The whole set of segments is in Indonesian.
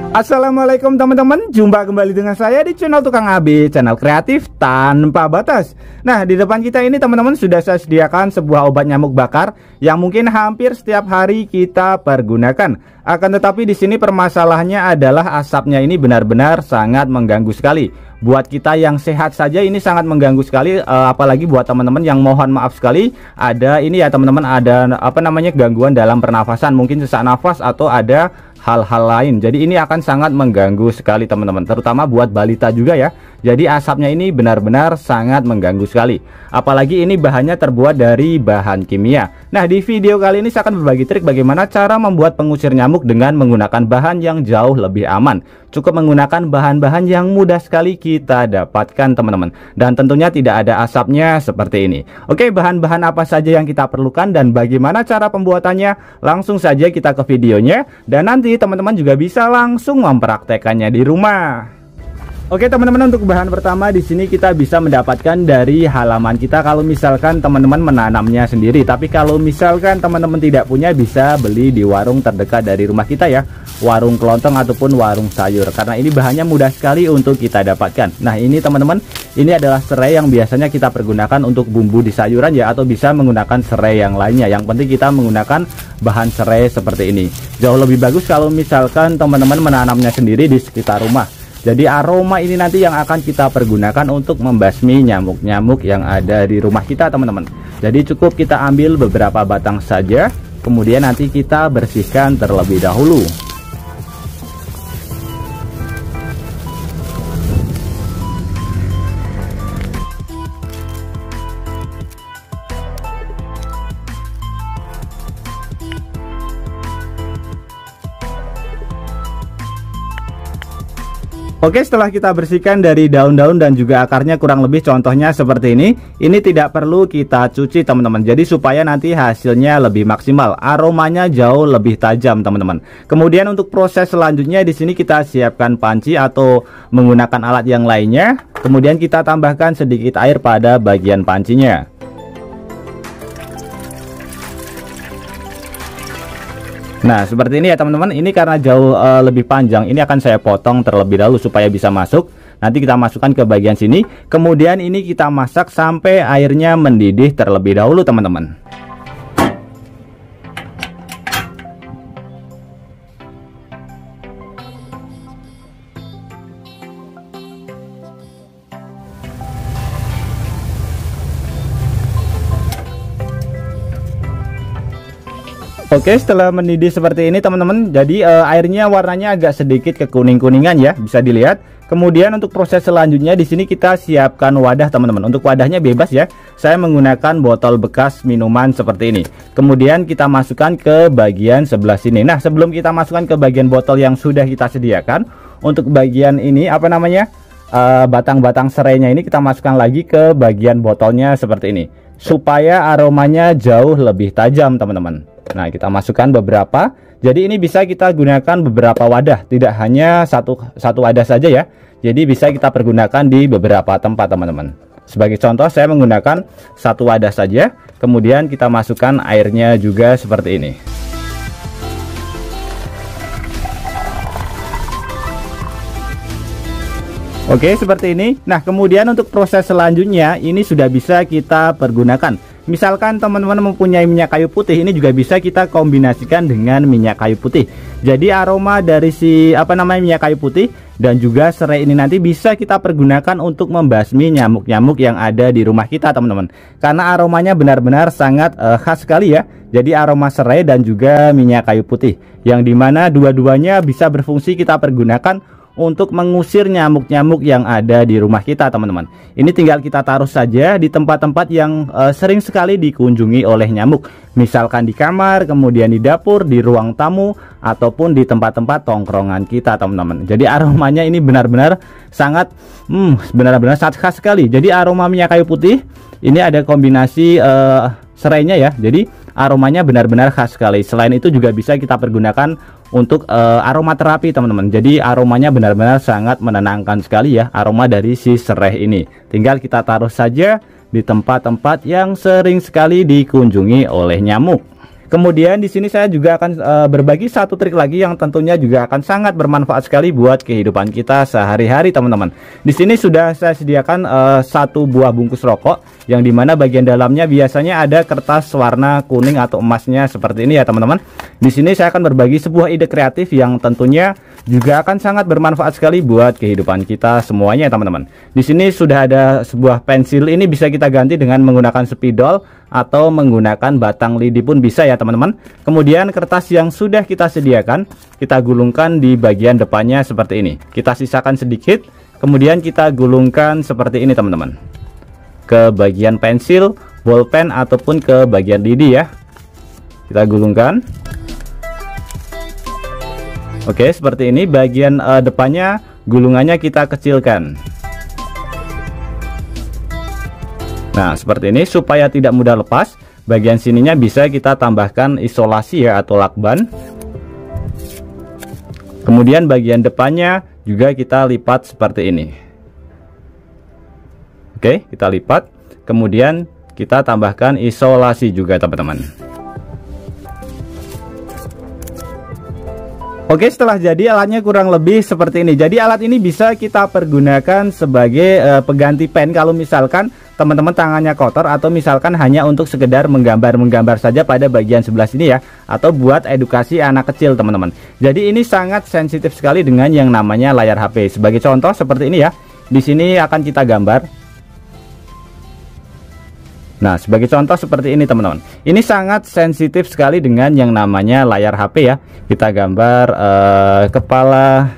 Assalamualaikum teman-teman, jumpa kembali dengan saya di channel Tukang AB, channel kreatif tanpa batas. Nah, di depan kita ini teman-teman sudah saya sediakan sebuah obat nyamuk bakar yang mungkin hampir setiap hari kita pergunakan. Akan tetapi di sini permasalahannya adalah asapnya ini benar-benar sangat mengganggu sekali. Buat kita yang sehat saja ini sangat mengganggu sekali, apalagi buat teman-teman yang mohon maaf sekali ada ini ya teman-teman, ada gangguan dalam pernafasan, mungkin sesak nafas atau ada hal-hal lain. Jadi ini akan sangat mengganggu sekali teman-teman, terutama buat balita juga ya. Jadi asapnya ini benar-benar sangat mengganggu sekali, apalagi ini bahannya terbuat dari bahan kimia. Nah, di video kali ini saya akan berbagi trik bagaimana cara membuat pengusir nyamuk dengan menggunakan bahan yang jauh lebih aman. Cukup menggunakan bahan-bahan yang mudah sekali kita dapatkan teman-teman, dan tentunya tidak ada asapnya seperti ini. Oke, bahan-bahan apa saja yang kita perlukan dan bagaimana cara pembuatannya? Langsung saja kita ke videonya, dan nanti teman-teman juga bisa langsung mempraktekannya di rumah. Oke teman-teman, untuk bahan pertama di sini kita bisa mendapatkan dari halaman kita kalau misalkan teman-teman menanamnya sendiri. Tapi kalau misalkan teman-teman tidak punya, bisa beli di warung terdekat dari rumah kita ya, warung kelontong ataupun warung sayur, karena ini bahannya mudah sekali untuk kita dapatkan. Nah, ini teman-teman, ini adalah serai yang biasanya kita pergunakan untuk bumbu di sayuran ya, atau bisa menggunakan serai yang lainnya. Yang penting kita menggunakan bahan serai seperti ini. Jauh lebih bagus kalau misalkan teman-teman menanamnya sendiri di sekitar rumah. Jadi aroma ini nanti yang akan kita pergunakan untuk membasmi nyamuk-nyamuk yang ada di rumah kita teman-teman. Jadi cukup kita ambil beberapa batang saja, kemudian nanti kita bersihkan terlebih dahulu. Oke, setelah kita bersihkan dari daun-daun dan juga akarnya, kurang lebih contohnya seperti ini tidak perlu kita cuci teman-teman. Jadi supaya nanti hasilnya lebih maksimal, aromanya jauh lebih tajam teman-teman. Kemudian untuk proses selanjutnya di sini kita siapkan panci atau menggunakan alat yang lainnya. Kemudian kita tambahkan sedikit air pada bagian pancinya. Nah, seperti ini ya teman-teman. Ini karena jauh lebih panjang, ini akan saya potong terlebih dahulu supaya bisa masuk. Nanti kita masukkan ke bagian sini. Kemudian ini kita masak sampai airnya mendidih terlebih dahulu teman-teman. Oke, setelah mendidih seperti ini teman-teman, jadi airnya warnanya agak sedikit kekuning-kuningan ya, bisa dilihat. Kemudian untuk proses selanjutnya di sini kita siapkan wadah teman-teman. Untuk wadahnya bebas ya, saya menggunakan botol bekas minuman seperti ini. Kemudian kita masukkan ke bagian sebelah sini. Nah, sebelum kita masukkan ke bagian botol yang sudah kita sediakan, untuk bagian ini batang-batang serainya ini kita masukkan lagi ke bagian botolnya seperti ini, supaya aromanya jauh lebih tajam teman-teman. Nah, kita masukkan beberapa. Jadi ini bisa kita gunakan beberapa wadah, tidak hanya satu wadah saja ya. Jadi bisa kita pergunakan di beberapa tempat teman-teman. Sebagai contoh saya menggunakan satu wadah saja. Kemudian kita masukkan airnya juga seperti ini. Oke, seperti ini. Nah, kemudian untuk proses selanjutnya ini sudah bisa kita pergunakan. Misalkan teman-teman mempunyai minyak kayu putih, ini juga bisa kita kombinasikan dengan minyak kayu putih. Jadi aroma dari minyak kayu putih dan juga serai ini nanti bisa kita pergunakan untuk membasmi nyamuk-nyamuk yang ada di rumah kita teman-teman. Karena aromanya benar-benar sangat khas sekali ya. Jadi aroma serai dan juga minyak kayu putih, yang dimana dua-duanya bisa berfungsi kita pergunakan untuk mengusir nyamuk-nyamuk yang ada di rumah kita teman-teman. Ini tinggal kita taruh saja di tempat-tempat yang sering sekali dikunjungi oleh nyamuk. Misalkan di kamar, kemudian di dapur, di ruang tamu, ataupun di tempat-tempat tongkrongan kita teman-teman. Jadi aromanya ini benar-benar sangat khas sekali. Jadi aroma minyak kayu putih ini ada kombinasi serainya ya. Jadi aromanya benar-benar khas sekali. Selain itu juga bisa kita pergunakan untuk aroma terapi teman-teman. Jadi aromanya benar-benar sangat menenangkan sekali ya, aroma dari si serai ini. Tinggal kita taruh saja di tempat-tempat yang sering sekali dikunjungi oleh nyamuk. Kemudian di sini saya juga akan berbagi satu trik lagi yang tentunya juga akan sangat bermanfaat sekali buat kehidupan kita sehari-hari teman-teman. Di sini sudah saya sediakan satu buah bungkus rokok yang dimana bagian dalamnya biasanya ada kertas warna kuning atau emasnya seperti ini ya teman-teman. Di sini saya akan berbagi sebuah ide kreatif yang tentunya juga akan sangat bermanfaat sekali buat kehidupan kita semuanya ya teman-teman. Di sini sudah ada sebuah pensil, ini bisa kita ganti dengan menggunakan spidol atau menggunakan batang lidi pun bisa ya teman-teman. Kemudian kertas yang sudah kita sediakan kita gulungkan di bagian depannya seperti ini. Kita sisakan sedikit, kemudian kita gulungkan seperti ini teman-teman, ke bagian pensil, bolpen ataupun ke bagian lidi ya. Kita gulungkan. Oke, seperti ini. Bagian depannya gulungannya kita kecilkan. Nah, seperti ini supaya tidak mudah lepas. Bagian sininya bisa kita tambahkan isolasi ya atau lakban. Kemudian bagian depannya juga kita lipat seperti ini. Oke, kita lipat. Kemudian kita tambahkan isolasi juga teman-teman. Oke, setelah jadi alatnya kurang lebih seperti ini. Jadi alat ini bisa kita pergunakan sebagai pengganti pen kalau misalkan teman-teman tangannya kotor atau misalkan hanya untuk sekedar menggambar saja pada bagian sebelah sini ya, atau buat edukasi anak kecil teman-teman. Jadi ini sangat sensitif sekali dengan yang namanya layar HP. Sebagai contoh seperti ini ya. Di sini akan kita gambar. Nah, sebagai contoh seperti ini teman-teman. Ini sangat sensitif sekali dengan yang namanya layar HP ya. Kita gambar kepala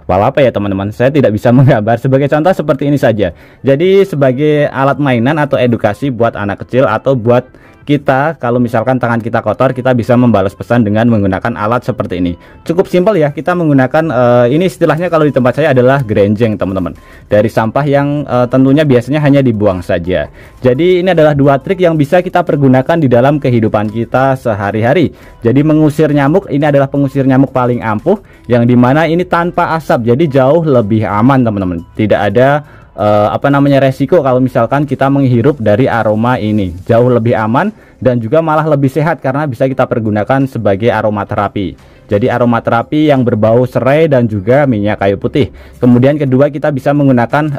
apa ya teman-teman. Saya tidak bisa menggambar. Sebagai contoh seperti ini saja. Jadi sebagai alat mainan atau edukasi buat anak kecil atau buat kita, kalau misalkan tangan kita kotor, kita bisa membalas pesan dengan menggunakan alat seperti ini. Cukup simpel ya, kita menggunakan ini istilahnya kalau di tempat saya adalah grenjeng teman-teman, dari sampah yang tentunya biasanya hanya dibuang saja. Jadi ini adalah dua trik yang bisa kita pergunakan di dalam kehidupan kita sehari-hari. Jadi mengusir nyamuk, ini adalah pengusir nyamuk paling ampuh, yang dimana ini tanpa asap, jadi jauh lebih aman teman-teman. Tidak ada resiko kalau misalkan kita menghirup dari aroma ini. Jauh lebih aman dan juga malah lebih sehat karena bisa kita pergunakan sebagai aromaterapi. Jadi aromaterapi yang berbau serai dan juga minyak kayu putih. Kemudian kedua, kita bisa menggunakan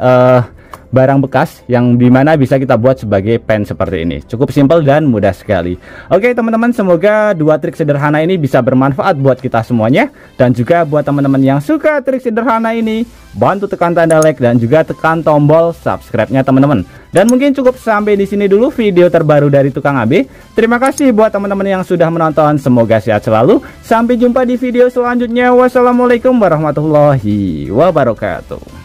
barang bekas yang dimana bisa kita buat sebagai pen seperti ini. Cukup simpel dan mudah sekali. Oke teman-teman, semoga dua trik sederhana ini bisa bermanfaat buat kita semuanya. Dan juga buat teman-teman yang suka trik sederhana ini, bantu tekan tanda like dan juga tekan tombol subscribe-nya teman-teman. Dan mungkin cukup sampai di sini dulu video terbaru dari Tukang AB. Terima kasih buat teman-teman yang sudah menonton. Semoga sehat selalu. Sampai jumpa di video selanjutnya. Wassalamualaikum warahmatullahi wabarakatuh.